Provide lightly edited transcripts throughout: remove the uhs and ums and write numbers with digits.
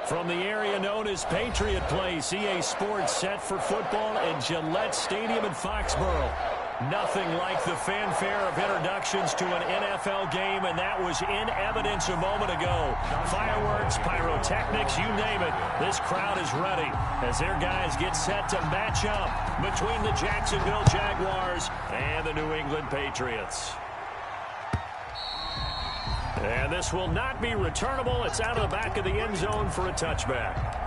From the area known as Patriot Place, EA Sports set for football at Gillette Stadium in Foxborough. Nothing like the fanfare of introductions to an NFL game, and that was in evidence a moment ago. Fireworks, pyrotechnics, you name it. This crowd is ready as their guys get set to match up between the Jacksonville Jaguars and the New England Patriots. And this will not be returnable. It's out of the back of the end zone for a touchback.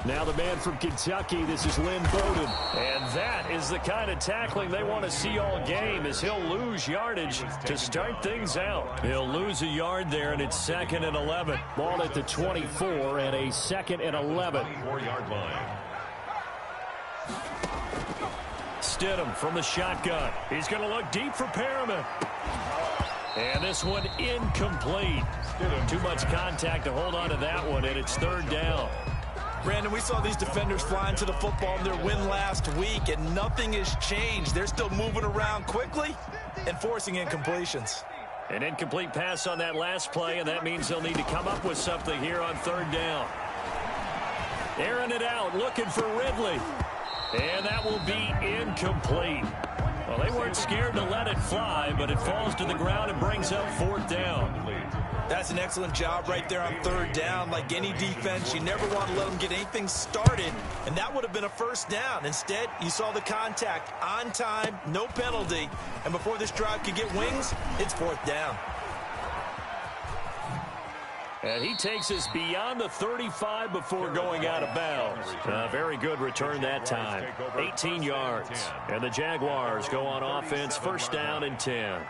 Now the man from Kentucky, this is Lynn Bowden. And that is the kind of tackling they want to see all game, as he'll lose yardage to start things out. He'll lose a yard there, and it's 2nd and 11. Ball at the 24 and a 2nd and 11. 4-yard line. Stidham from the shotgun. He's going to look deep for Perriman. And this one incomplete. Too much contact to hold on to that one, and it's 3rd down. Brandon, we saw these defenders flying to the football in their win last week, and nothing has changed. They're still moving around quickly and forcing incompletions. An incomplete pass on that last play, and that means they'll need to come up with something here on 3rd down. Airing it out, looking for Ridley. And that will be incomplete. Well, they weren't scared to let it fly, but it falls to the ground and brings up 4th down. That's an excellent job right there on 3rd down. Like any defense, you never want to let them get anything started, and that would have been a 1st down. Instead, you saw the contact on time, no penalty, and before this drive could get wings, it's 4th down. And he takes us beyond the 35 before going out of bounds. Very good return that time. 18 yards. And the Jaguars go on offense, 1st down and 10.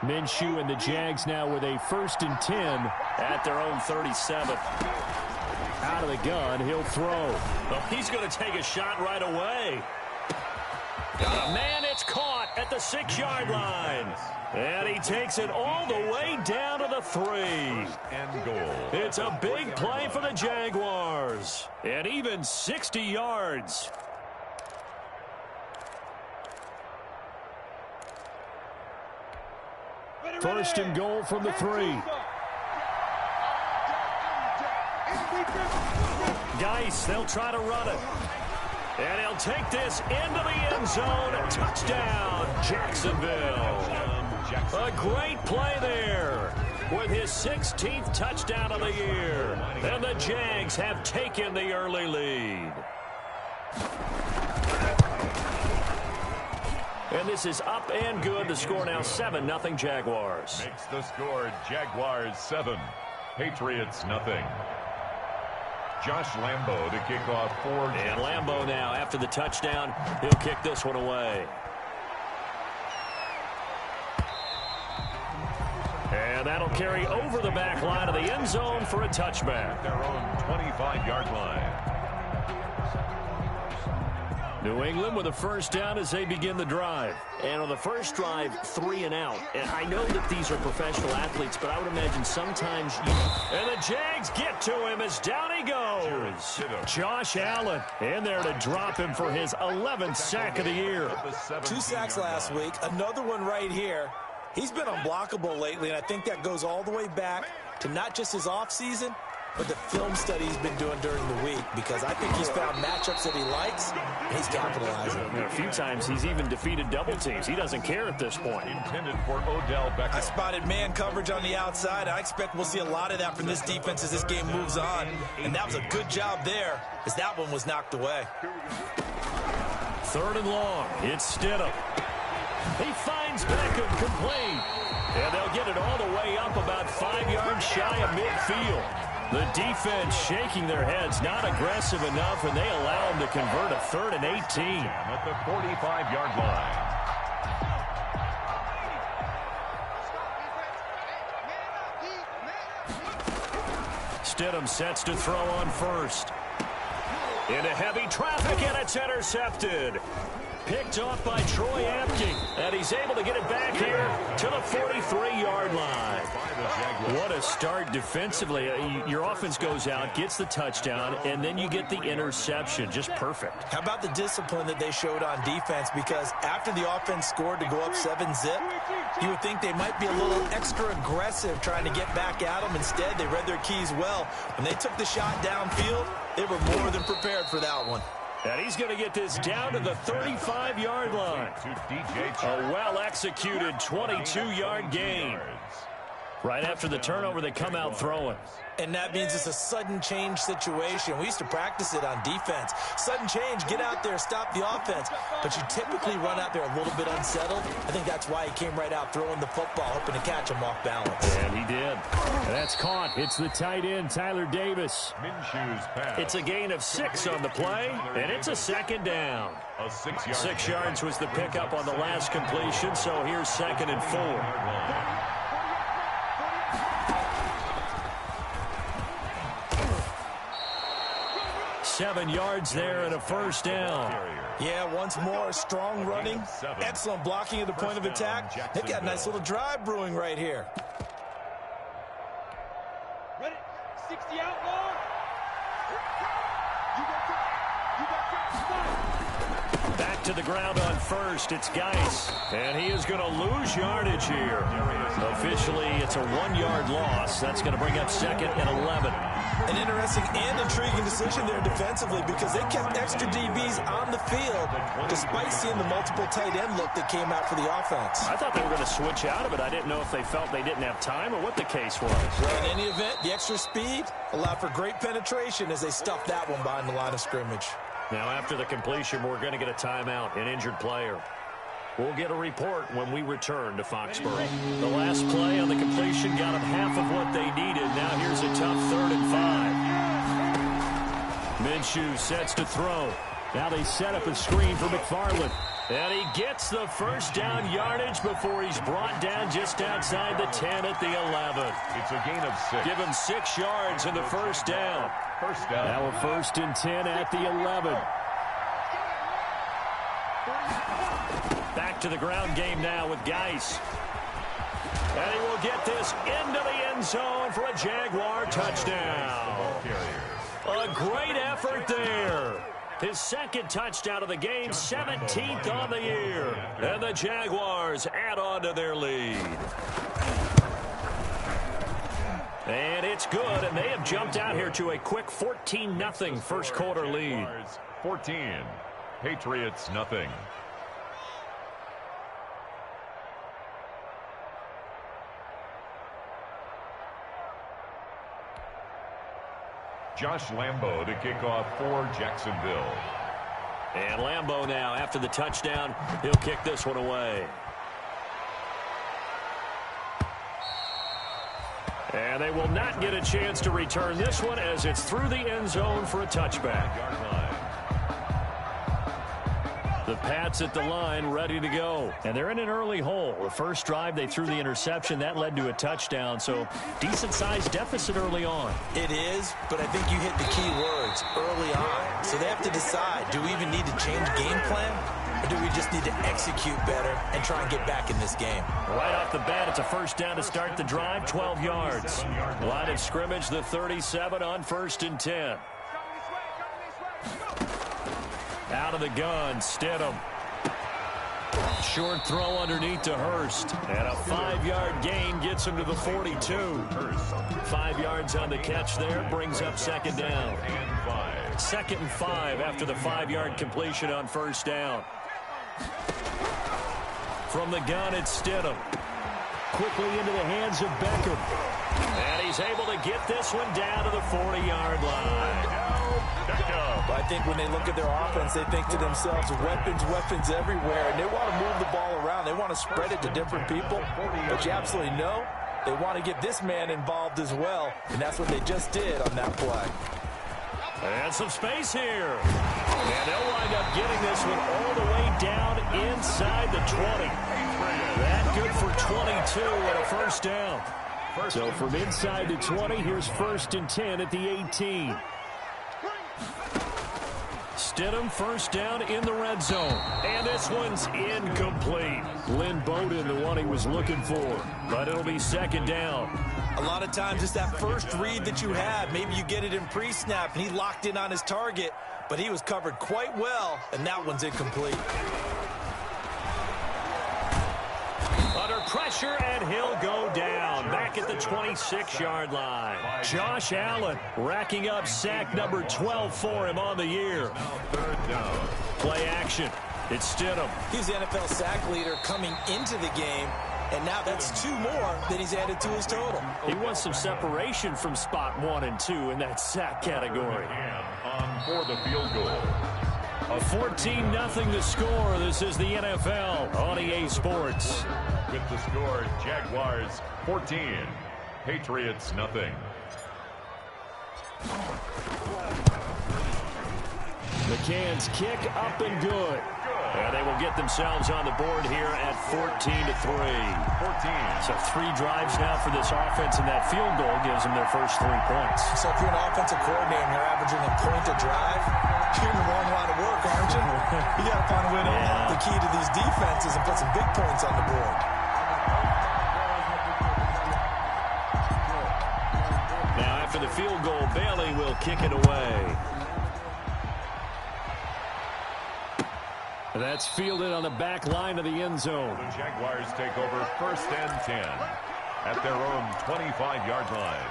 Minshew and the Jags now with a 1st and 10 at their own 37. Out of the gun, he'll throw. Oh, he's going to take a shot right away. Man, it's caught at the 6-yard line. And he takes it all the way down to the 3. And goal. It's a big play for the Jaguars. And even 60 yards. First and goal from the 3. Geis, they'll try to run it. And he'll take this into the end zone. Touchdown, Jacksonville. A great play there with his 16th touchdown of the year. And the Jags have taken the early lead. And this is up and good. The score now 7-0 Jaguars. Makes the score Jaguars 7, Patriots 0. Josh Lambo to kick off for. And Lambo now, after the touchdown, he'll kick this one away. And that'll carry over the back line of the end zone for a touchback. Their own 25-yard line. New England with a 1st down as they begin the drive. And on the first drive, 3 and out. And I know that these are professional athletes, but I would imagine sometimes And the Jags get to him as down he goes. Josh Allen in there to drop him for his 11th sack of the year. 2 sacks last week, another one right here. He's been unblockable lately, and I think that goes all the way back to not just his offseason, but the film study he's been doing during the week, because I think he's found matchups that he likes, and he's capitalizing. A few times he's even defeated double teams. He doesn't care at this point. Intended for Odell Beckham. I spotted man coverage on the outside. I expect we'll see a lot of that from this defense as this game moves on, and that was a good job there as that one was knocked away. 3rd and long. It's Stidham. He finds Beckham complete. And they'll get it all the way up about 5 yards shy of midfield. The defense shaking their heads, not aggressive enough, and they allow them to convert a 3rd and 18. At the 45-yard line. Stidham sets to throw on first. Into heavy traffic, and it's intercepted. Picked off by Troy Apke, and he's able to get it back here to the 43-yard line. What a start defensively. Your offense goes out, gets the touchdown, and then you get the interception. Just perfect. How about the discipline that they showed on defense? Because after the offense scored to go up 7-zip, you would think they might be a little extra aggressive trying to get back at them. Instead, they read their keys well. When they took the shot downfield, they were more than prepared for that one. And he's going to get this down to the 35-yard line. A well-executed 22-yard gain. Right after the turnover, they come out throwing. And that means it's a sudden change situation. We used to practice it on defense. Sudden change, get out there, stop the offense. But you typically run out there a little bit unsettled. I think that's why he came right out throwing the football, hoping to catch him off balance. And he did. And that's caught. It's the tight end, Tyler Davis. Minshew's pass. It's a gain of 6 on the play, and it's a second down. 6 yards was the pickup on the last completion, so here's 2nd and 4. 7 yards there and a first down. Yeah, once more, strong running, excellent blocking at the point of attack. They've got a nice little drive brewing right here. Ready, 60 outlaw. Back to the ground on first. It's Geis, and he is going to lose yardage here. Officially, it's a 1-yard loss. That's going to bring up 2nd and 11. An interesting and intriguing decision there defensively because they kept extra DBs on the field despite seeing the multiple tight end look that came out for the offense. I thought they were going to switch out of it. I didn't know if they felt they didn't have time or what the case was. Well, in any event, the extra speed allowed for great penetration as they stuffed that one behind the line of scrimmage. Now, after the completion, we're going to get a timeout, an injured player. We'll get a report when we return to Foxborough. The last play on the completion got them half of what they needed. Now here's a tough 3rd and 5. Minshew sets to throw. Now they set up a screen for McFarland. And he gets the first down yardage before he's brought down just outside the 10 at the 11. It's a gain of 6. Give him 6 yards in the first down. Now a 1st and 10 at the 11. Back to the ground game now with Geis. And he will get this into the end zone for a Jaguar touchdown. A great effort there. His 2nd touchdown of the game, 17th on the year. And the Jaguars add on to their lead. And it's good, and they have jumped out here to a quick 14-0 first quarter lead. 14. Patriots nothing. Josh Lambo to kick off for Jacksonville. And Lambo now, after the touchdown, he'll kick this one away. And they will not get a chance to return this one as it's through the end zone for a touchback. The Pats at the line ready to go. And they're in an early hole. The first drive, they threw the interception. That led to a touchdown. So decent-sized deficit early on. It is, but I think you hit the key words early on. So they have to decide, do we even need to change game plan? Or do we just need to execute better and try and get back in this game? Right off the bat, it's a first down to start the drive, 12 yards. Line of scrimmage, the 37 on 1st and 10. Out of the gun, Stidham. Short throw underneath to Hurst. And a 5-yard gain gets him to the 42. 5 yards on the catch there, brings up 2nd down. 2nd and 5 after the 5-yard completion on 1st down. From the gun, it's Stidham. Quickly into the hands of Beckham. And he's able to get this one down to the 40-yard line. I think when they look at their offense, they think to themselves, weapons everywhere, and they want to move the ball around. They want to spread it to different people, but you absolutely know they want to get this man involved as well, and that's what they just did on that play. And some space here. And they'll wind up getting this one all the way down inside the 20. That good for 22 and a first down. So from inside the 20, here's 1st and 10 at the 18. Stidham first down in the red zone. And this one's incomplete. Lynn Bowden, the one he was looking for. But it'll be 2nd down. A lot of times it's that first read that you have. Maybe you get it in pre-snap, and he locked in on his target, but he was covered quite well, and that one's incomplete. Under pressure, and he'll go down. Back at the 26-yard line. Josh Allen racking up sack number 12 for him on the year. 3rd down. Play action. It's Stidham. He's the NFL sack leader coming into the game, and now that's 2 more that he's added to his total. He wants some separation from spot 1 and 2 in that sack category. On for the field goal. A 14-0 the score. This is the NFL on EA Sports. With the score, Jaguars 14, Patriots nothing. McCann's kick up and good. And they will get themselves on the board here at 14-3. 14. So 3 drives now for this offense, and that field goal gives them their first 3 points. So if you're an offensive coordinator and you're averaging a point a drive, you're in the wrong line of work, aren't you? You got to find a way to unlock the key to these defenses and put some big points on the board. Now after the field goal, Bailey will kick it away. That's fielded on the back line of the end zone. The Jaguars take over 1st and 10 at their own 25-yard line.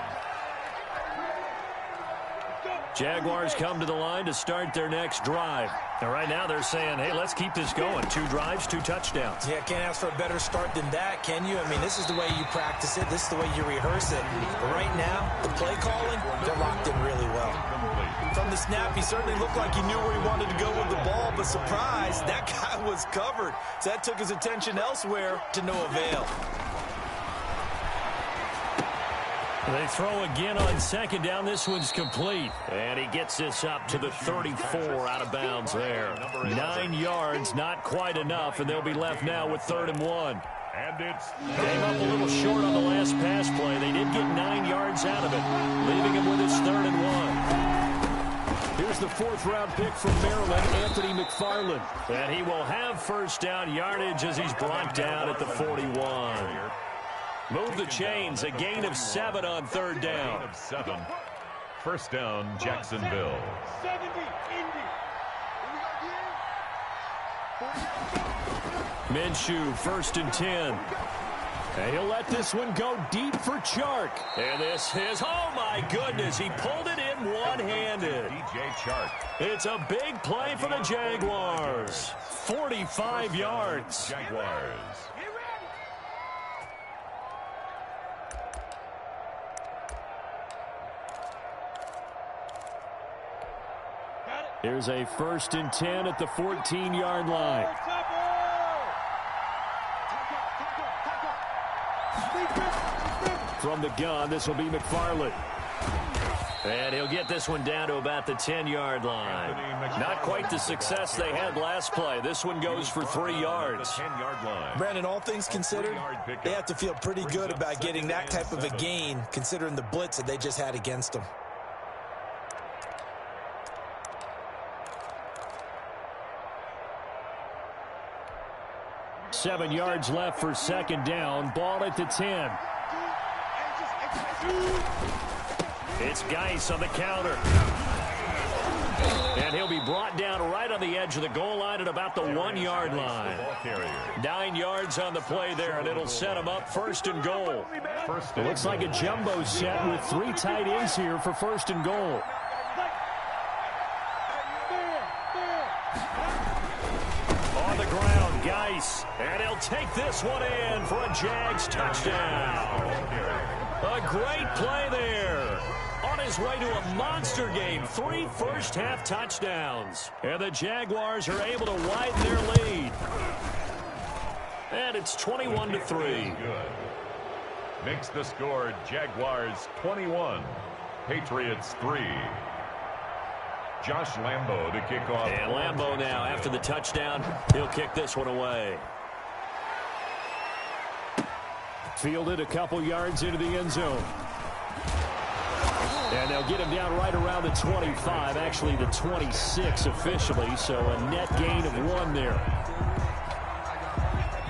Jaguars come to the line to start their next drive. And right now they're saying, hey, let's keep this going. 2 drives, 2 touchdowns. Yeah, can't ask for a better start than that, can you? I mean, this is the way you practice it. This is the way you rehearse it. But right now, the play calling, they're locked in really well. From the snap, he certainly looked like he knew where he wanted to go with the ball, but surprise, that guy was covered. So that took his attention elsewhere to no avail. They throw again on 2nd down. This one's complete. And he gets this up to the 34 out of bounds there. 9 yards, not quite enough, and they'll be left now with 3rd and 1. And it's Came up a little short on the last pass play. They did get 9 yards out of it, leaving him with his 3rd and 1. Here's the 4th-round pick from Maryland, Anthony McFarland. And he will have first down yardage as he's brought down at the 41. Move the chains, a gain of 7 on 3rd down. Gain of 7. 1st down, Jacksonville. 70, Indy. Minshew, 1st and 10. And he'll let this one go deep for Chark. And this is, oh my goodness, he pulled it in one-handed. DJ Chark. It's a big play for the Jaguars. 45 yards. Jaguars. Here's a 1st and 10 at the 14-yard line. From the gun, this will be McFarland. And he'll get this one down to about the 10-yard line. Not quite the success they had last play. This one goes for 3 yards. 10-yard line. Brandon, all things considered, they have to feel pretty good about getting that type of a gain, considering the blitz that they just had against them. Seven yards left for 2nd down. Ball at the 10. It's Geis on the counter. And he'll be brought down right on the edge of the goal line at about the 1-yard line. 9 yards on the play there, and it'll set him up 1st and goal. It looks like a jumbo set with 3 tight ends here for 1st and goal. On the ground, Geis. And he'll take this one in for a Jags touchdown. A great play there. On his way to a monster game. 3 first-half touchdowns. And the Jaguars are able to widen their lead. And it's 21-3. Makes the score Jaguars 21, Patriots 3. Josh Lambo to kick off. And Lambo now, after the touchdown, he'll kick this one away. Fielded a couple yards into the end zone. And they'll get him down right around the 25, actually the 26 officially, so a net gain of 1 there.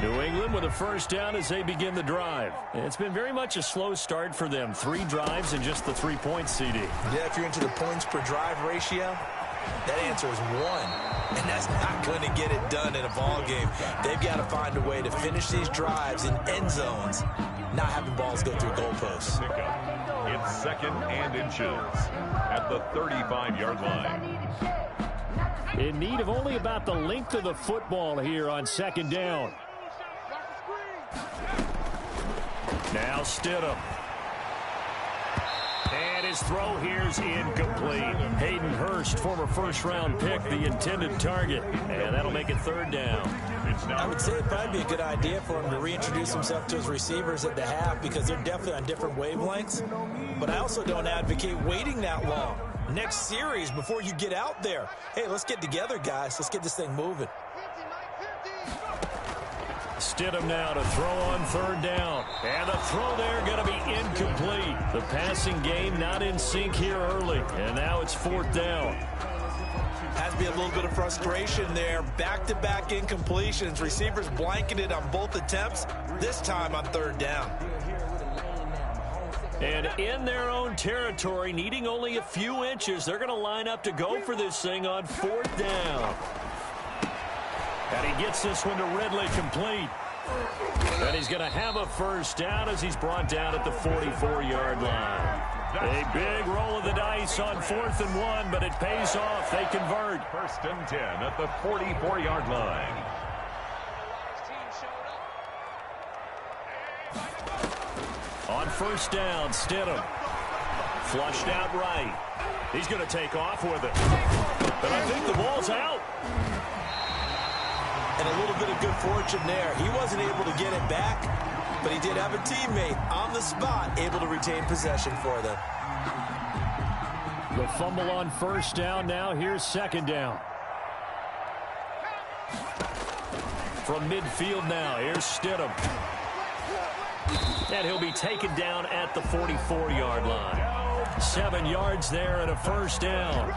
New England with a first down as they begin the drive. It's been very much a slow start for them. 3 drives and just the 3 points, CD. Yeah, if you're into the points per drive ratio, that answer is 1. And that's not going to get it done in a ball game. They've got to find a way to finish these drives in end zones, not having balls go through goalposts. It's 2nd and inches at the 35-yard line. In need of only about the length of the football here on 2nd down. Now Stidham. And his throw here's incomplete. Hayden Hurst, former first-round pick, the intended target. And that'll make it 3rd down. I would say it'd probably be a good idea for him to reintroduce himself to his receivers at the half because they're definitely on different wavelengths. But I also don't advocate waiting that long. Next series before you get out there. Hey, let's get together, guys. Let's get this thing moving. Stidham now to throw on 3rd down. And the throw there going to be incomplete. The passing game not in sync here early. And now it's 4th down. Has to be a little bit of frustration there. Back-to-back incompletions. Receivers blanketed on both attempts, this time on 3rd down. And in their own territory, needing only a few inches, they're going to line up to go for this thing on 4th down. And he gets this one to Ridley complete. And he's going to have a first down as he's brought down at the 44-yard line. A big roll of the dice on 4th and 1, but it pays off. They convert. 1st and 10 at the 44-yard line. On 1st down, Stidham. Flushed out right. He's going to take off with it. But I think the ball's out. And a little bit of good fortune there. He wasn't able to get it back, but he did have a teammate on the spot able to retain possession for them. The fumble on 1st down. Now here's 2nd down. From midfield now, here's Stidham. And he'll be taken down at the 44-yard line. 7 yards there and a first down.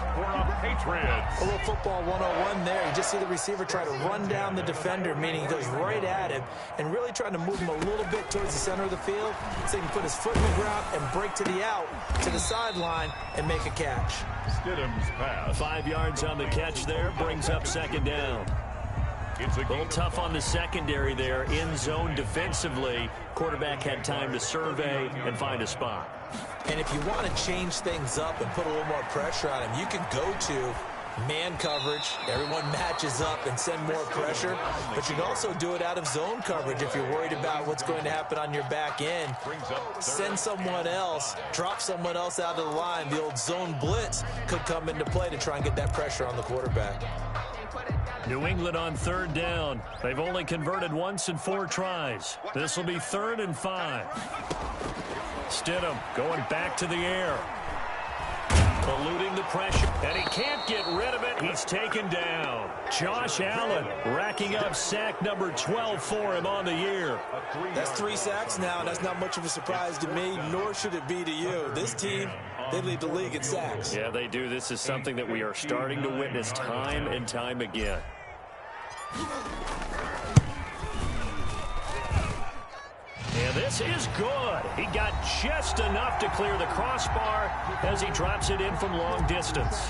Patriots. A little football 101 there. You just see the receiver try to run down the defender, meaning he goes right at him and really trying to move him a little bit towards the center of the field so he can put his foot in the ground and break to the out, to the sideline, and make a catch. Stidham's pass. 5 yards on the catch there, brings up 2nd down. It's a little tough on the secondary there. In zone defensively, quarterback had time to survey and find a spot. And if you want to change things up and put a little more pressure on him, you can go to man coverage. Everyone matches up and send more pressure. But you can also do it out of zone coverage if you're worried about what's going to happen on your back end. Send someone else, drop someone else out of the line. The old zone blitz could come into play to try and get that pressure on the quarterback. New England on 3rd down. They've only converted once in 4 tries. This will be 3rd and 5. Stidham going back to the air. Eluding the pressure. And he can't get rid of it. He's taken down. Josh Allen racking up sack number 12 for him on the year. That's 3 sacks now, and that's not much of a surprise to me, nor should it be to you. This team, they lead the league in sacks. Yeah, they do. This is something that we are starting to witness time and time again. And this is good. He got just enough to clear the crossbar as he drops it in from long distance.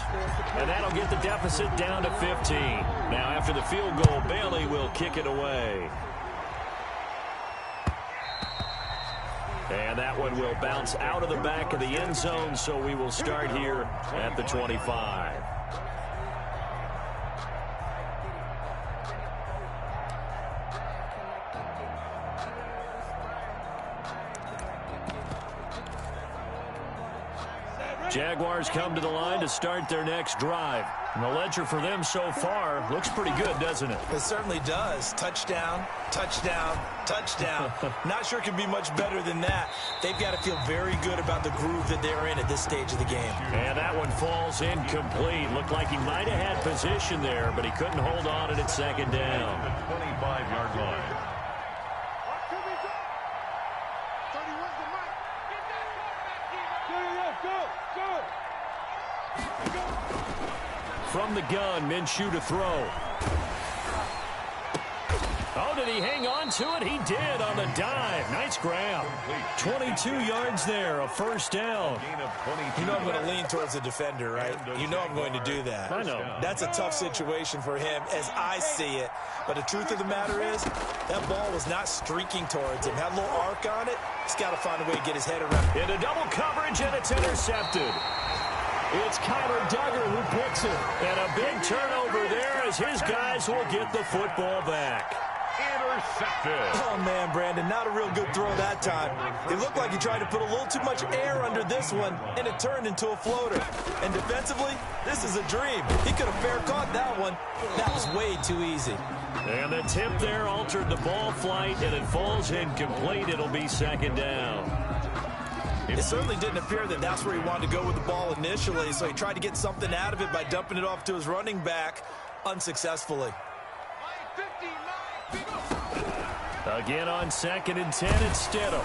And that'll get the deficit down to 15. Now after the field goal, Bailey will kick it away. And that one will bounce out of the back of the end zone, so we will start here at the 25. Jaguars come to the line to start their next drive. And the ledger for them so far looks pretty good, doesn't it? It certainly does. Touchdown, touchdown, touchdown. Not sure it can be much better than that. They've got to feel very good about the groove that they're in at this stage of the game. And that one falls incomplete. Looked like he might have had position there, but he couldn't hold on it at 2nd down. The 25-yard line. from the gun. Minshew to throw. Oh, did he hang on to it? He did on the dive. Nice grab. 22 yards there, a first down. You know I'm going to lean towards the defender, right? You know I'm going to do that. I know. That's a tough situation for him as I see it. But the truth of the matter is, that ball was not streaking towards him. Had a little arc on it. He's got to find a way to get his head around. Into double coverage, and it's intercepted. It's Kyler Duggar who picks it. And a big turnover there as his guys will get the football back. Intercepted. Oh, man, Brandon, not a real good throw that time. It looked like he tried to put a little too much air under this one, and it turned into a floater. And defensively, this is a dream. He could have fair caught that one. That was way too easy. And the tip there altered the ball flight, and it falls incomplete. It'll be second down. It certainly didn't appear that that's where he wanted to go with the ball initially, so he tried to get something out of it by dumping it off to his running back unsuccessfully. Again on 2nd and 10, it's Stidham.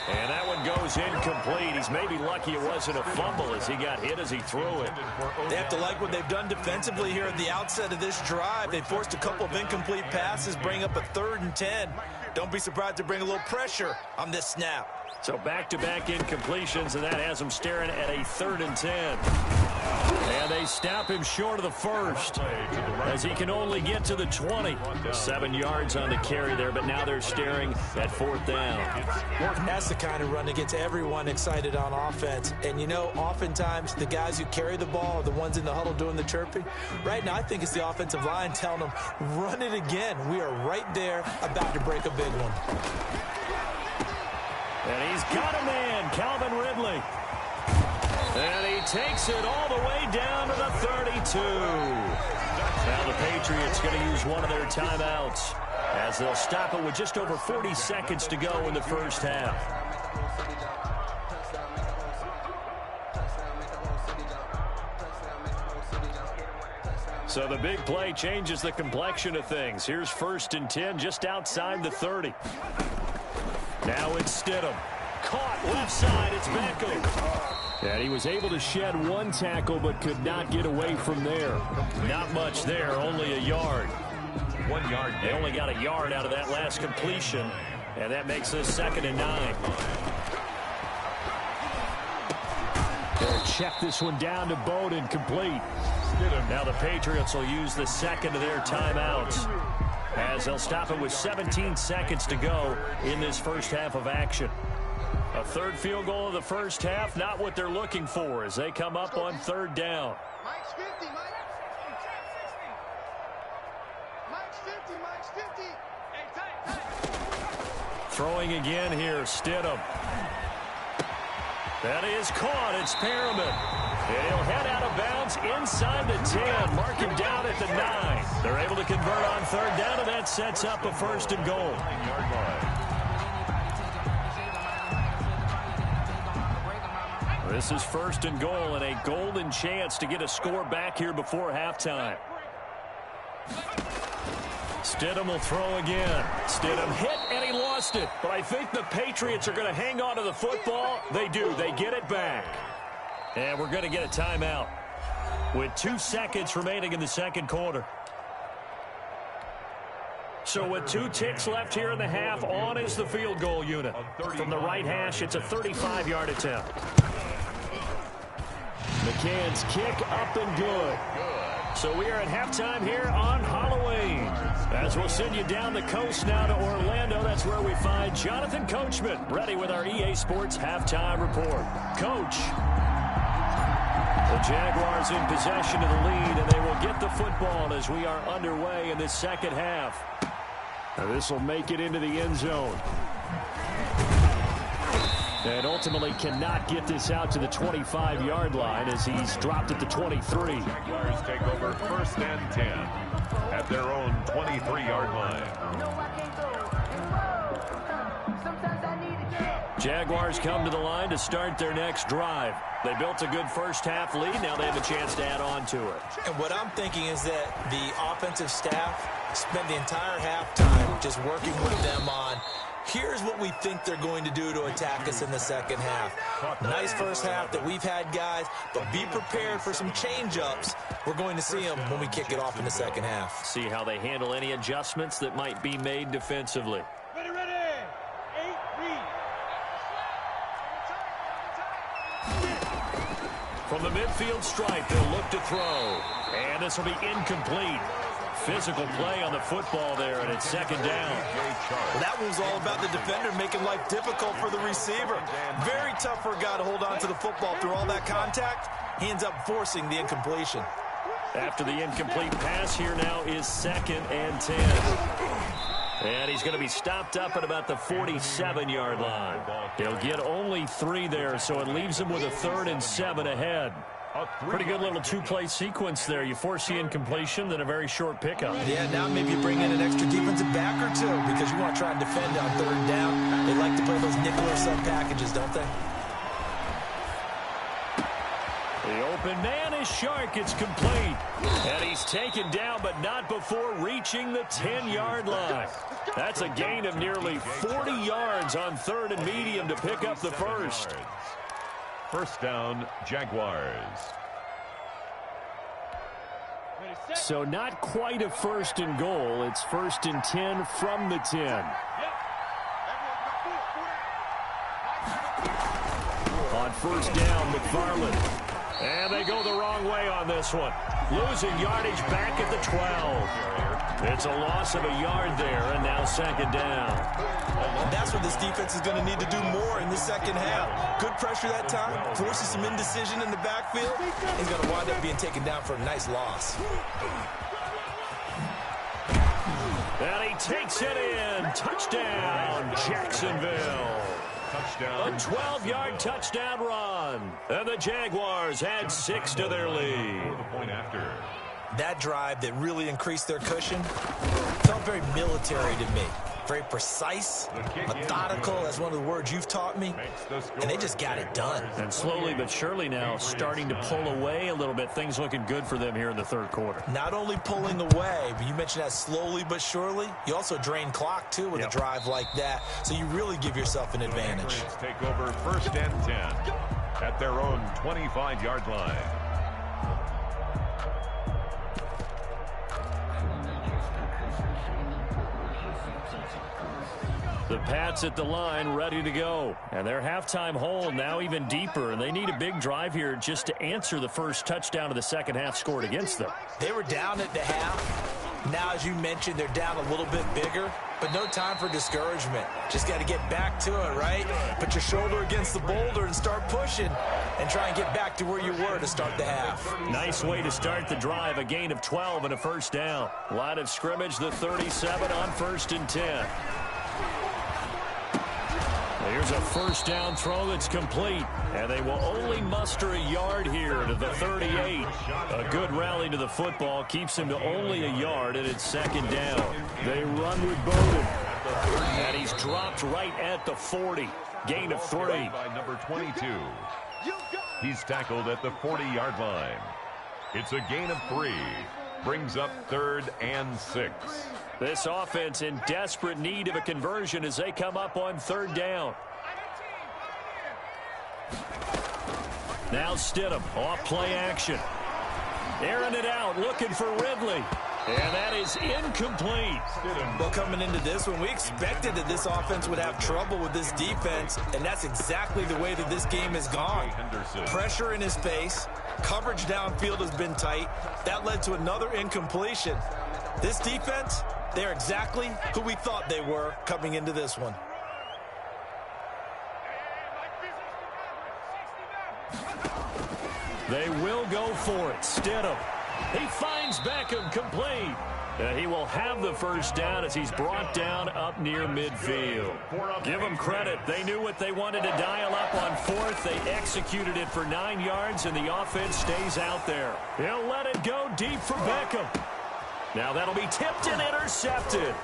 And that one goes incomplete. He's maybe lucky it wasn't a fumble as he got hit as he threw it. They have to like what they've done defensively here at the outset of this drive. They forced a couple of incomplete passes, bring up a 3rd and 10. Don't be surprised to bring a little pressure on this snap. So back-to-back incompletions, and that has him staring at a 3rd and 10. And they stop him short of the first as he can only get to the 20. 7 yards on the carry there, but now they're staring at 4th down. That's the kind of run that gets everyone excited on offense. And, you know, oftentimes the guys who carry the ball are the ones in the huddle doing the chirping. Right now, I think it's the offensive line telling them, run it again. We are right there about to break a big one. And he's got a man, Calvin Ridley. And he takes it all the way down to the 32. Now the Patriots going to use one of their timeouts as they'll stop it with just over 40 seconds to go in the first half. So the big play changes the complexion of things. Here's 1st and 10 just outside the 30. Now it's Stidham. Caught left side. It's Beckham. And he was able to shed one tackle but could not get away from there. Not much there, only a yard. 1 yard. They only got a yard out of that last completion, and that makes this 2nd and 9. They'll check this one down to Bowden, complete. Now the Patriots will use the second of their timeouts as they'll stop it with 17 seconds to go in this first half of action. A 3rd field goal of the first half, not what they're looking for as they come up on 3rd down. Mike's 50, Mike's 50. Hey, tight. Throwing again here, Stidham. That is caught. It's Perriman. And he'll head out of bounds inside the 10. Mark him down at the 9. They're able to convert on 3rd down, and that sets up a 1st and goal. 9-yard line. This is 1st and goal and a golden chance to get a score back here before halftime. Stidham will throw again. Stidham hit and he lost it. But I think the Patriots are going to hang on to the football. They do. They get it back. And we're going to get a timeout with 2 seconds remaining in the 2nd quarter. So with 2 ticks left here in the half, on is the field goal unit. From the right hash, it's a 35-yard attempt. McCann's kick up and good. So we are at halftime here on Halloween. As we'll send you down the coast now to Orlando, that's where we find Jonathan Coachman ready with our EA Sports halftime report. Coach, the Jaguars in possession of the lead, and they will get the football as we are underway in this 2nd half. Now this will make it into the end zone. And ultimately cannot get this out to the 25-yard line as he's dropped at the 23. Jaguars take over 1st and 10 at their own 23-yard line. Jaguars come to the line to start their next drive. They built a good first half lead. Now they have a chance to add on to it. And what I'm thinking is that the offensive staff spent the entire halftime just working with them on Here's what we think they're going to do to attack us in the second half. Nice first half that we've had, guys, but be prepared for some change-ups. We're going to see them when we kick it off in the second half. See how they handle any adjustments that might be made defensively. Ready, ready. 8, read. From the midfield stripe, they'll look to throw. And this will be incomplete. Physical play on the football there, and it's second down. Well, that was all about the defender making life difficult for the receiver. Very tough for a guy to hold on to the football through all that contact. He ends up forcing the incompletion. After the incomplete pass, here now is 2nd and 10. And he's going to be stopped up at about the 47-yard line. He'll get only 3 there, so it leaves him with a 3rd and 7 ahead. Pretty good little two-play sequence there. You force the incompletion, then a very short pickup. Yeah, now maybe you bring in an extra defensive back or two because you want to try and defend on 3rd down. They like to play those nickel or sub packages, don't they? The open man is Shark. It's complete. And he's taken down, but not before reaching the 10-yard line. That's a gain of nearly 40 yards on 3rd and medium to pick up the first. First down, Jaguars. So not quite a 1st and goal. It's 1st and 10 from the 10. On 1st down, McFarland. And they go the wrong way on this one. Losing yardage back at the 12. It's a loss of a yard there, and now 2nd down. That's what this defense is going to need to do more in the second half. Good pressure that time, forces some indecision in the backfield. He's going to wind up being taken down for a nice loss. And he takes it in. Touchdown, Jacksonville. Touchdown. A 12-yard touchdown run. And the Jaguars add 6 to their lead. The point after. That drive that really increased their cushion felt very military to me. Very precise, methodical. That's one of the words you've taught me. And they just got it done. And slowly but surely now starting to pull away a little bit. Things looking good for them here in the 3rd quarter. Not only pulling away, but you mentioned that slowly but surely. You also drain clock, too, with a drive like that. So you really give yourself an advantage. Take over 1st and 10 at their own 25-yard line. The Pats at the line ready to go. And their halftime hole now even deeper. And they need a big drive here just to answer the first touchdown of the second half scored against them. They were down at the half. Now, as you mentioned, they're down a little bit bigger. But no time for discouragement. Just got to get back to it, right? Put your shoulder against the boulder and start pushing. And try and get back to where you were to start the half. Nice way to start the drive. A gain of 12 and a first down. Line of scrimmage, the 37 on 1st and 10. Here's a first down throw that's complete. And they will only muster a yard here to the 38. A good rally to the football keeps him to only a yard, and it's 2nd down. They run with Bowden. And he's dropped right at the 40. Gain of 3. By number 22. He's tackled at the 40-yard line. It's a gain of 3. Brings up 3rd and 6. This offense in desperate need of a conversion as they come up on 3rd down. Now Stidham off play action. Airing it out, looking for Ridley. And that is incomplete. Well, coming into this one, we expected that this offense would have trouble with this defense, and that's exactly the way that this game has gone. Pressure in his face. Coverage downfield has been tight. That led to another incompletion. This defense, they're exactly who we thought they were coming into this one. They will go for it. Stidham. He finds Beckham complete. He will have the first down as he's brought down up near midfield. Give them credit. They knew what they wanted to dial up on 4th. They executed it for 9 yards, and the offense stays out there. He'll let it go deep for Beckham. Now that'll be tipped and intercepted.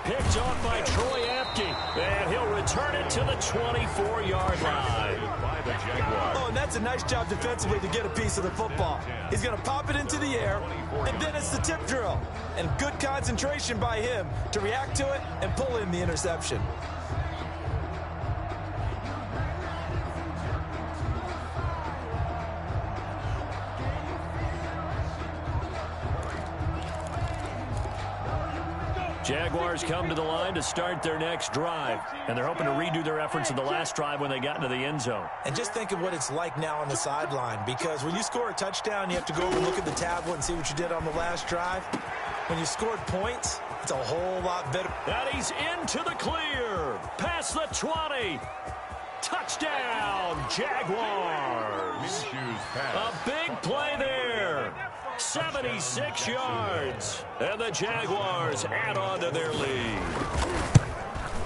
Picked off by Troy Apke, and he'll return it to the 24-yard line. By the Jaguars. Oh, and that's a nice job defensively to get a piece of the football. He's going to pop it into the air, and then it's the tip drill. And good concentration by him to react to it and pull in the interception. Jaguars come to the line to start their next drive, and they're hoping to redo their efforts in the last drive when they got into the end zone. And just think of what it's like now on the sideline, because when you score a touchdown, you have to go over and look at the tablet and see what you did on the last drive. When you scored points, it's a whole lot better. And he's into the clear. Past the 20. Touchdown, Jaguars. A big play there. 76 yards. And the Jaguars add on to their lead.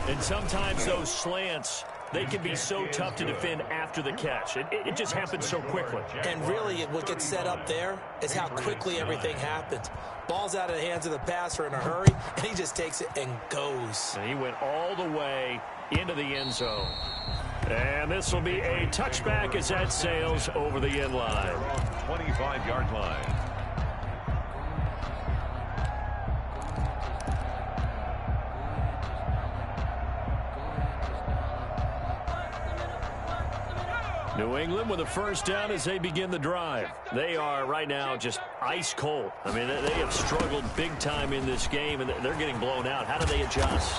And sometimes those slants, they can be so tough to defend after the catch. It just happens so quickly. And really, what gets set up there is how quickly everything happens. Ball's out of the hands of the passer in a hurry, and he just takes it and goes. And he went all the way into the end zone. And this will be a touchback as that sails over the end line. 25-yard line. New England with a first down as they begin the drive. They are right now just ice cold. I mean, they have struggled big time in this game, and they're getting blown out. How do they adjust?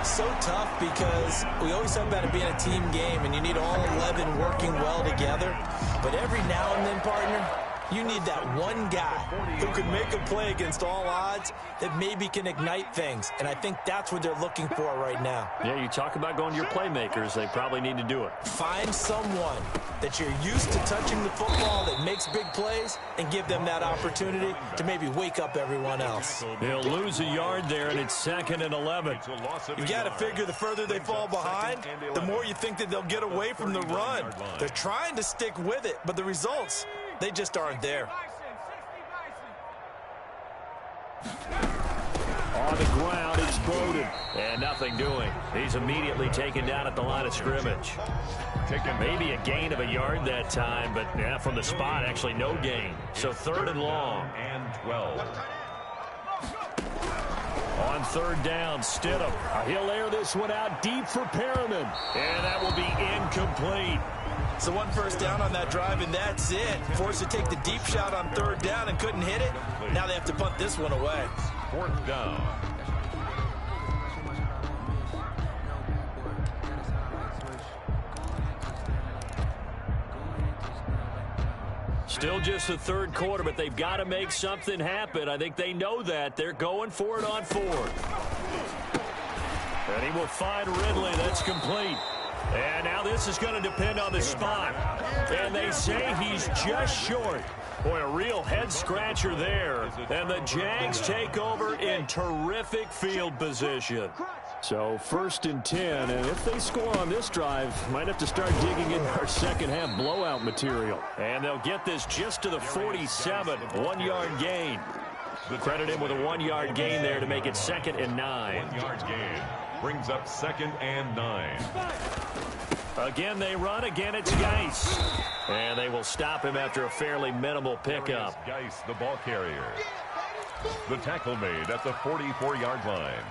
So tough, because we always talk about it being a team game, and you need all 11 working well together. But every now and then, partner, you need that one guy who can make a play against all odds that maybe can ignite things. And I think that's what they're looking for right now. Yeah, you talk about going to your playmakers. They probably need to do it. Find someone that you're used to touching the football that makes big plays and give them that opportunity to maybe wake up everyone else. They'll lose a yard there, and it's 2nd and 11. You got to figure the further they fall behind, the more you think that they'll get away from the run. They're trying to stick with it, but the results, they just aren't there. On the ground, it's Bowden. And nothing doing. He's immediately taken down at the line of scrimmage. Maybe a gain of a yard that time, but yeah, from the spot, actually no gain. So 3rd and long. And 12. On 3rd down, Stidham. He'll air this one out deep for Perriman. And that will be incomplete. So 1 first down on that drive, and that's it. Forced to take the deep shot on 3rd down and couldn't hit it. Now they have to punt this one away. 4th down. Still just the 3rd quarter, but they've got to make something happen. I think they know that. They're going for it on 4th. And he will find Ridley. That's complete. And now this is going to depend on the spot. And they say he's just short. Boy, a real head-scratcher there. And the Jags take over in terrific field position. So 1st and 10, and if they score on this drive, might have to start digging in our second-half blowout material. And they'll get this just to the 47, 1-yard gain. Credit him with a 1-yard gain there to make it 2nd and 9. 1-yard gain brings up 2nd and 9. Again, they run. Again, it's Geis. And they will stop him after a fairly minimal pickup. Geis, the ball carrier. The tackle made at the 44-yard line.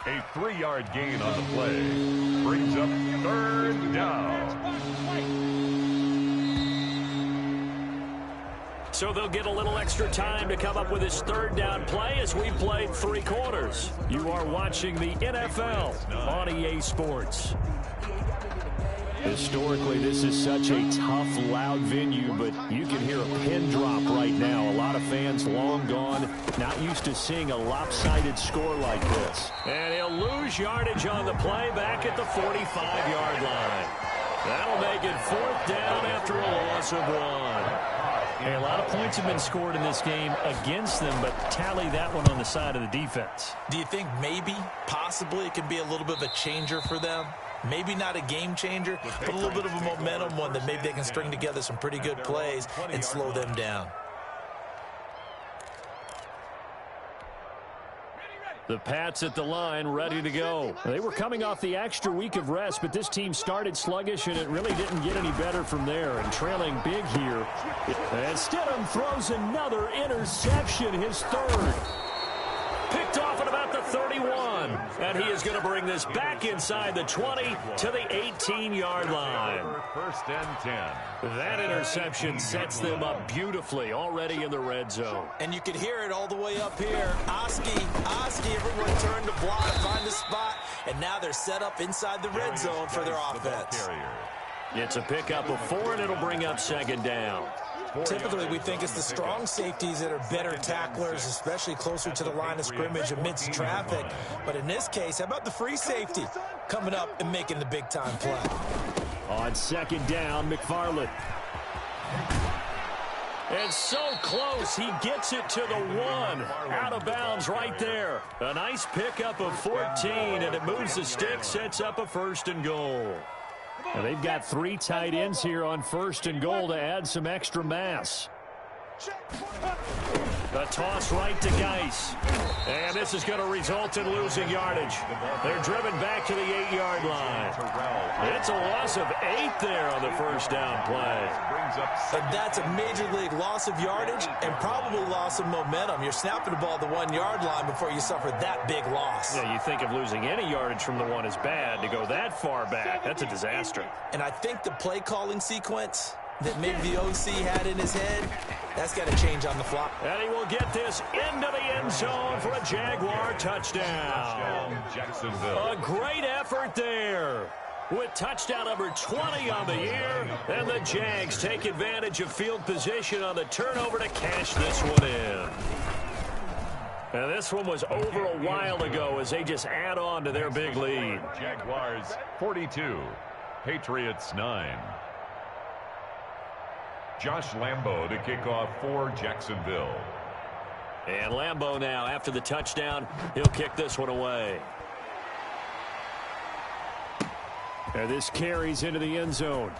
A 3-yard gain on the play brings up 3rd down. So they'll get a little extra time to come up with his 3rd down play as we played 3 quarters. You are watching the NFL on EA Sports. Historically, this is such a tough, loud venue, but you can hear a pin drop right now. A lot of fans long gone, not used to seeing a lopsided score like this. And he'll lose yardage on the play back at the 45-yard line. That'll make it 4th down after a loss of 1. Hey, a lot of points have been scored in this game against them, but tally that one on the side of the defense. Do you think maybe, possibly, it could be a little bit of a changer for them? Maybe not a game changer, but a little bit of a momentum one that maybe they can string together some pretty good plays and slow them down. The Pats at the line, ready to go. They were coming off the extra week of rest, but this team started sluggish, and it really didn't get any better from there. And trailing big here. And Stidham throws another interception, his 3rd. Picked off at about the 31. And he is going to bring this back inside the 20 to the 18-yard line. First and 10. That interception sets them up beautifully already in the red zone. And you can hear it all the way up here. Oski, everyone turned to block, find a spot, and now they're set up inside the red zone for their offense. It's a pickup of 4, and it'll bring up second down. Typically, we think it's the strong safeties that are better tacklers, especially closer to the line of scrimmage amidst traffic. But in this case, how about the free safety coming up and making the big-time play? On second down, McFarland. And so close, he gets it to the 1. Out of bounds right there. A nice pickup of 14, and it moves the stick, sets up a 1st and goal. Now they've got 3 tight ends here on 1st and goal to add some extra mass. A toss right to Geis. And this is going to result in losing yardage. They're driven back to the 8-yard line. It's a loss of 8 there on the first down play. And that's a major league loss of yardage and probably loss of momentum. You're snapping the ball at the 1-yard line before you suffer that big loss. Yeah, you think of losing any yardage from the 1 is bad. To go that far back, that's a disaster. And I think the play calling sequence that maybe the OC had in his head, that's got to change on the fly. And he will get this into the end zone for a Jaguar touchdown. Jacksonville. A great effort there with touchdown number 20 on the year. And the Jags take advantage of field position on the turnover to cash this one in. And this one was over a while ago as they just add on to their big lead. Jaguars 42, Patriots 9. Josh Lambo to kick off for Jacksonville. And Lambo now, after the touchdown, he'll kick this one away. And this carries into the end zone.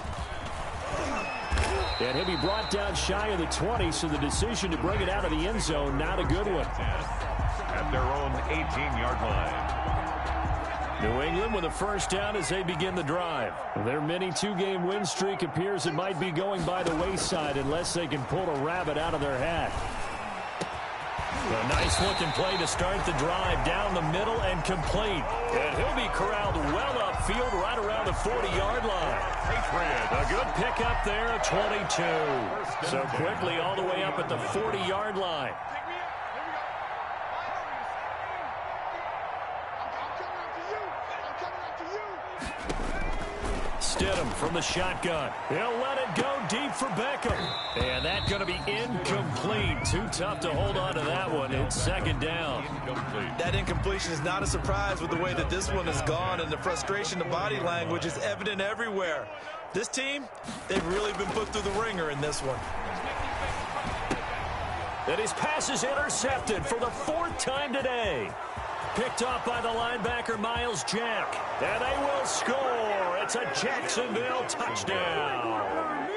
And he'll be brought down shy of the 20, so the decision to bring it out of the end zone, not a good one. At their own 18-yard line. New England with a first down as they begin the drive. Their mini 2-game win streak appears it might be going by the wayside unless they can pull a rabbit out of their hat. A nice-looking play to start the drive down the middle and complete. And he'll be corralled well upfield right around the 40-yard line. A good pickup there at 22. So quickly all the way up at the 40-yard line. Stidham from the shotgun. He'll let it go deep for Beckham. And that's going to be incomplete. Too tough to hold on to that one. It's second down. That incompletion is not a surprise with the way that this one has gone, and the frustration, the body language is evident everywhere. This team, they've really been put through the ringer in this one. And his pass is intercepted for the 4th time today. Picked off by the linebacker, Miles Jack. And they will score. It's a Jacksonville touchdown.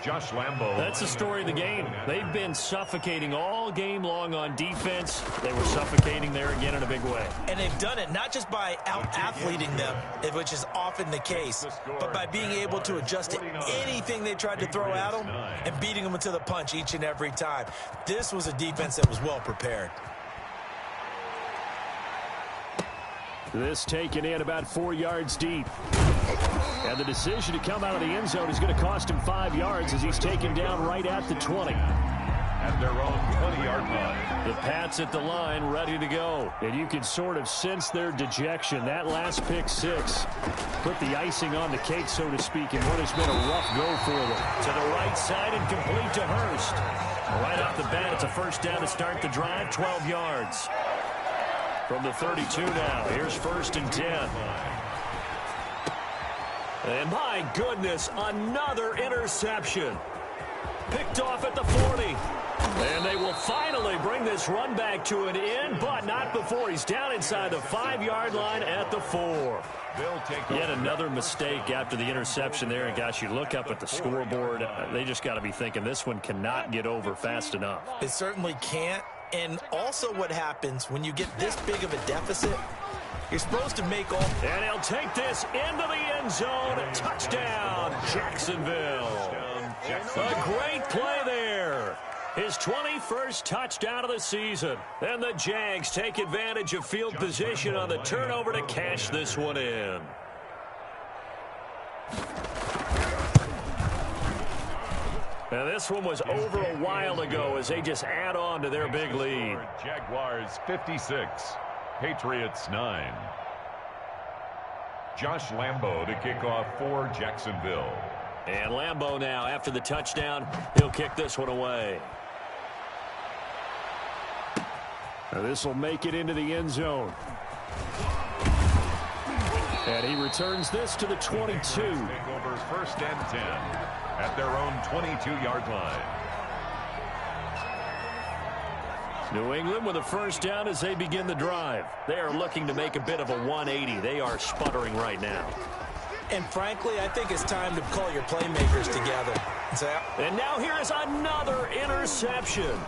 Josh Lambo. That's the story of the game. They've been suffocating all game long on defense. They were suffocating there again in a big way. And they've done it not just by out-athleting them, which is often the case, but by being able to adjust to anything they tried to throw at them and beating them to the punch each and every time. This was a defense that was well prepared. This taken in about 4 yards deep. And the decision to come out of the end zone is going to cost him 5 yards as he's taken down right at the 20. At their own 20-yard line. The Pats at the line ready to go. And you can sort of sense their dejection. That last pick 6 put the icing on the cake, so to speak, in what has been a rough go for them. To the right side and complete to Hurst. Right off the bat, it's a first down to start the drive, 12 yards. From the 32 now, here's 1st and 10. And my goodness, another interception. Picked off at the 40. And they will finally bring this run back to an end, but not before he's down inside the 5-yard line at the 4. Yet another mistake after the interception there. And gosh, you look up at the scoreboard, they just got to be thinking this one cannot get over fast enough. It certainly can't. And also what happens when you get this big of a deficit, you're supposed to make all... And he'll take this into the end zone. Touchdown, Jacksonville. A great play there. His 21st touchdown of the season. And the Jags take advantage of field position on the turnover to cash this one in. Now this one was over a while ago as they just add on to their big lead. Jaguars 56, Patriots 9. Josh Lambo to kick off for Jacksonville. And Lambo now, after the touchdown, he'll kick this one away. Now this will make it into the end zone. And he returns this to the 22. Take over 1st and 10 at their own 22-yard line. New England with a first down as they begin the drive. They are looking to make a bit of a 180. They are sputtering right now. And frankly, I think it's time to call your playmakers together. And now here is another interception.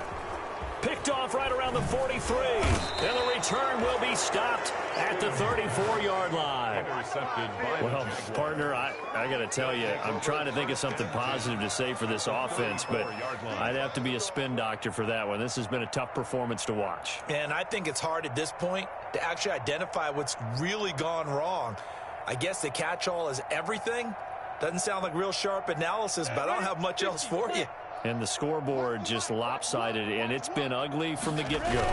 Picked off right around the 43. And the return will be stopped at the 34-yard line. Intercepted by well, partner, I got to tell you, I'm trying to think of something positive to say for this offense, but I'd have to be a spin doctor for that one. This has been a tough performance to watch. And I think it's hard at this point to actually identify what's really gone wrong. I guess the catch-all is everything. Doesn't sound like real sharp analysis, but I don't have much else for you. And the scoreboard just lopsided, and it's been ugly from the get-go.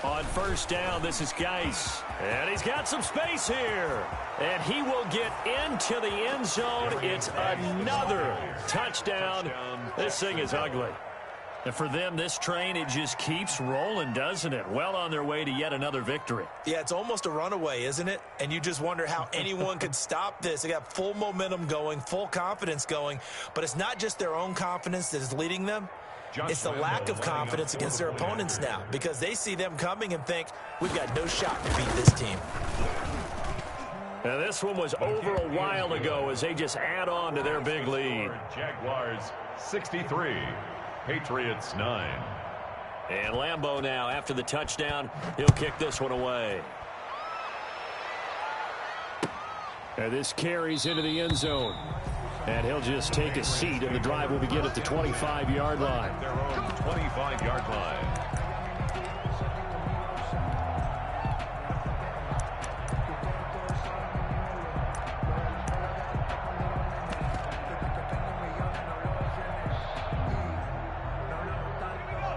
On first down, this is Geis. And he's got some space here. And he will get into the end zone. It's another touchdown. This thing is ugly. And for them, this train, it just keeps rolling, doesn't it? Well on their way to yet another victory. Yeah, it's almost a runaway, isn't it? And you just wonder how anyone could stop this. They got full momentum going, full confidence going. But it's not just their own confidence that is leading them. It's the lack of confidence against their opponents now, because they see them coming and think, we've got no shot to beat this team. Now this one was over a while ago as they just add on to their big lead. Jaguars 63. Patriots 9. And Lambo now, after the touchdown, he'll kick this one away. And this carries into the end zone. And he'll just take a seat, and the drive will begin at the 25-yard line. Their own 25-yard line.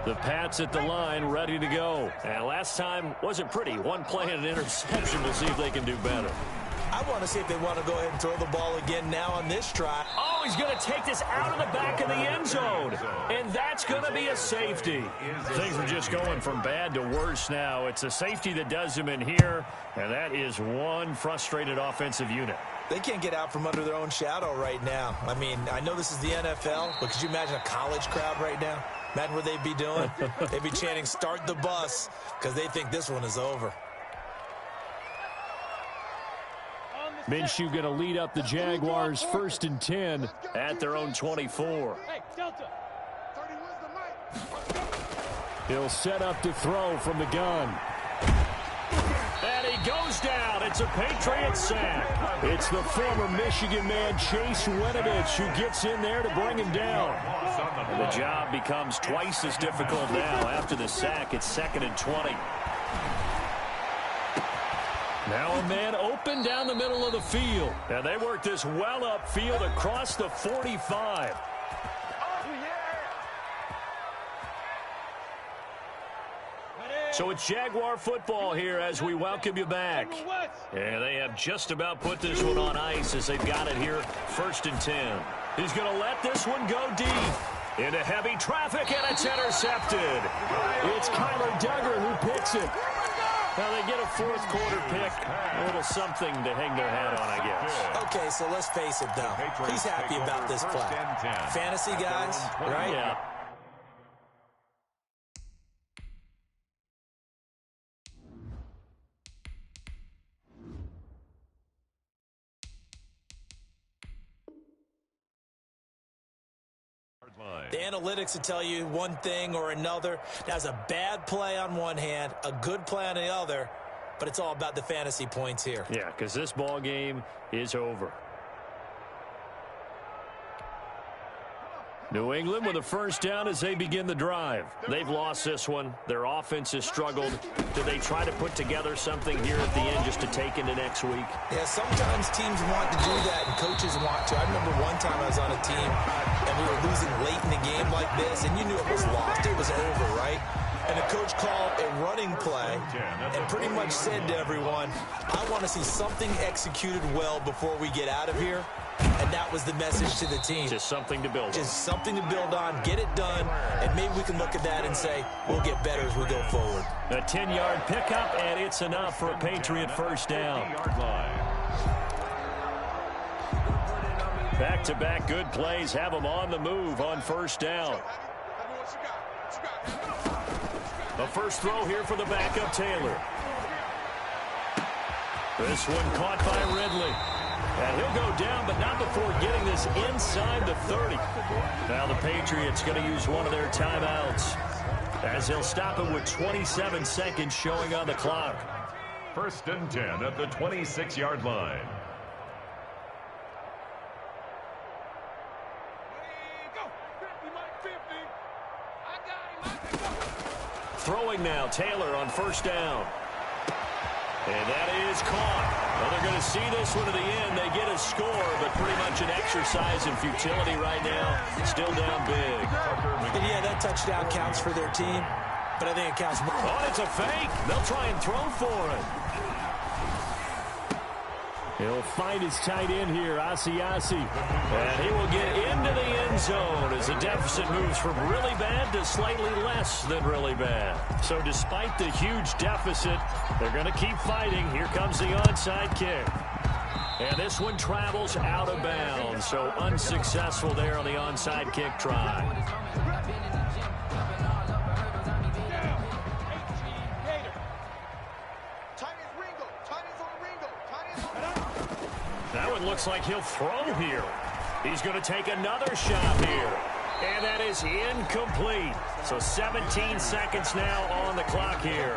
The Pats at the line, ready to go. And last time wasn't pretty. One play and an interception. We'll see if they can do better. I want to see if they want to go ahead and throw the ball again now on this try. Oh, he's going to take this out of the back of the end zone. And that's going to be a safety. Things are just going from bad to worse now. It's a safety that does them in here, and that is one frustrated offensive unit. They can't get out from under their own shadow right now. I mean, I know this is the NFL, but could you imagine a college crowd right now? Imagine what they'd be doing. They'd be chanting, start the bus, because they think this one is over. Minshew going to lead up the Jaguars 1st and 10 at their own 24. Hey, Delta. He'll set up to throw from the gun. And he goes down. It's a Patriots sack. It's the former Michigan man, Chase Winovich, who gets in there to bring him down. The job becomes twice as difficult now. After the sack, it's 2nd and 20. Now a man open down the middle of the field. And they work this well upfield across the 45. So it's Jaguar football here as we welcome you back. And they have just about put this one on ice as they've got it here, 1st and 10. He's going to let this one go deep. Into heavy traffic, and it's intercepted. It's Kyler Duggar who picks it. Now they get a 4th quarter pick. A little something to hang their hat on, I guess. Okay, so let's face it, though. He's happy about this play. Fantasy guys, right? Yeah. The analytics will tell you one thing or another. That's a bad play on one hand, a good play on the other, but it's all about the fantasy points here. Yeah, because this ball game is over. New England with a first down as they begin the drive. They've lost this one. Their offense has struggled. Do they try to put together something here at the end just to take into next week? Yeah, sometimes teams want to do that and coaches want to. I remember one time I was on a team and we were losing late in the game like this, and you knew it was lost. It was over, right? And the coach called a running play and pretty much said to everyone, I want to see something executed well before we get out of here. And that was the message to the team. Just something to build on. Just something to build on, get it done, and maybe we can look at that and say, we'll get better as we go forward. A 10-yard pickup, and it's enough for a Patriot first down. Back-to-back good plays have them on the move on first down. The first throw here for the backup, Taylor. This one caught by Ridley. And he'll go down, but not before getting this inside the 30. Now the Patriots going to use one of their timeouts, as they'll stop it with 27 seconds showing on the clock. First and 10 at the 26-yard line. Throwing now, Taylor on first down. And that is caught. Well, they're going to see this one to the end. They get a score, but pretty much an exercise in futility right now. Still down big. And yeah, that touchdown counts for their team, but I think it counts more. Oh, it's a fake. They'll try and throw for it. He'll find his tight end here, Asiasi. And he will get into the end zone as the deficit moves from really bad to slightly less than really bad. So despite the huge deficit, they're going to keep fighting. Here comes the onside kick. And this one travels out of bounds, so unsuccessful there on the onside kick try. That one looks like he'll throw here. He's going to take another shot here. And that is incomplete. So 17 seconds now on the clock here.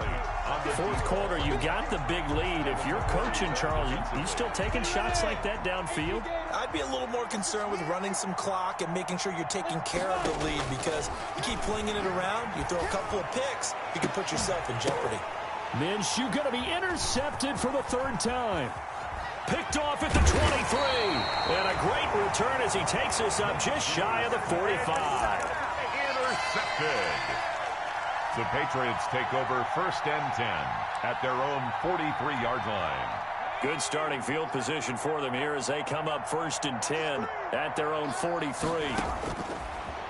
Fourth quarter, you've got the big lead. If you're coaching, Charles, you still taking shots like that downfield? I'd be a little more concerned with running some clock and making sure you're taking care of the lead, because you keep flinging it around, you throw a couple of picks, you can put yourself in jeopardy. Minshew going to be intercepted for the third time. Picked off at the 23. And a great return as he takes this up just shy of the 45. Intercepted. The Patriots take over first and 10 at their own 43-yard line. Good starting field position for them here as they come up first and 10 at their own 43.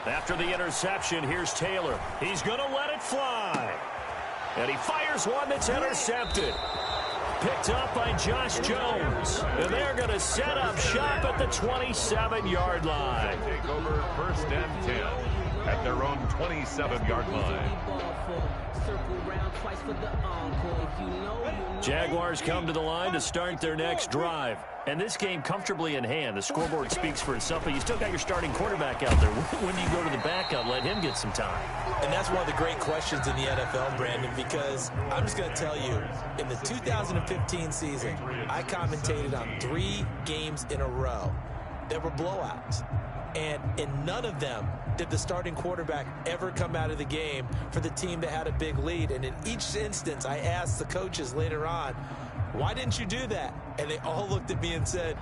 After the interception, here's Taylor. He's going to let it fly. And he fires one that's intercepted. Picked up by Josh Jones. And they're going to set up shop at the 27-yard line. Take over first and 10 at their own 27-yard line. Jaguars come to the line to start their next drive. And this game comfortably in hand. The scoreboard speaks for itself, but you still got your starting quarterback out there. When do you go to the backup, let him get some time? And that's one of the great questions in the NFL, Brandon, because I'm just going to tell you, in the 2015 season, I commentated on 3 games in a row that were blowouts. And in none of them did the starting quarterback ever come out of the game for the team that had a big lead. And in each instance, I asked the coaches later on, why didn't you do that? And they all looked at me and said,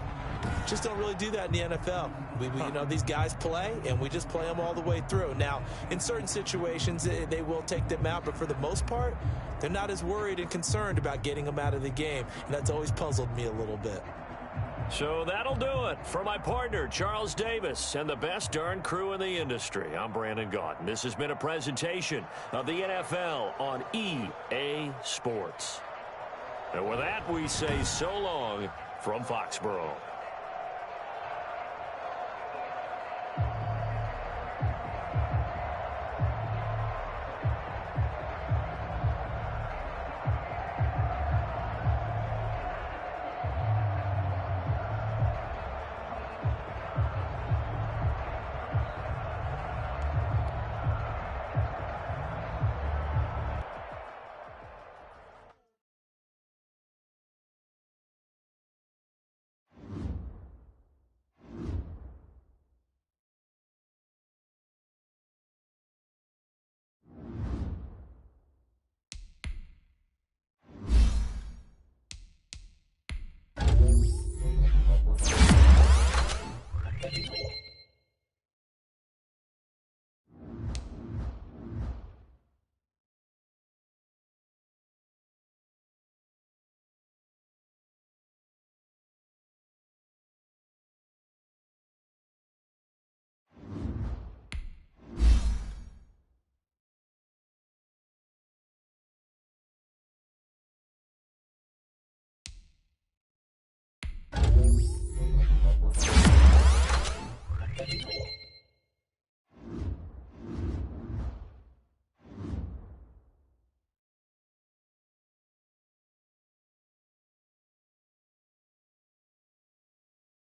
just don't really do that in the NFL. We you know, these guys play, and we just play them all the way through. Now, in certain situations, they will take them out, but for the most part, they're not as worried and concerned about getting them out of the game. And that's always puzzled me a little bit. So that'll do it for my partner, Charles Davis, and the best darn crew in the industry. I'm Brandon Gaudin. This has been a presentation of the NFL on EA Sports. And with that, we say so long from Foxborough.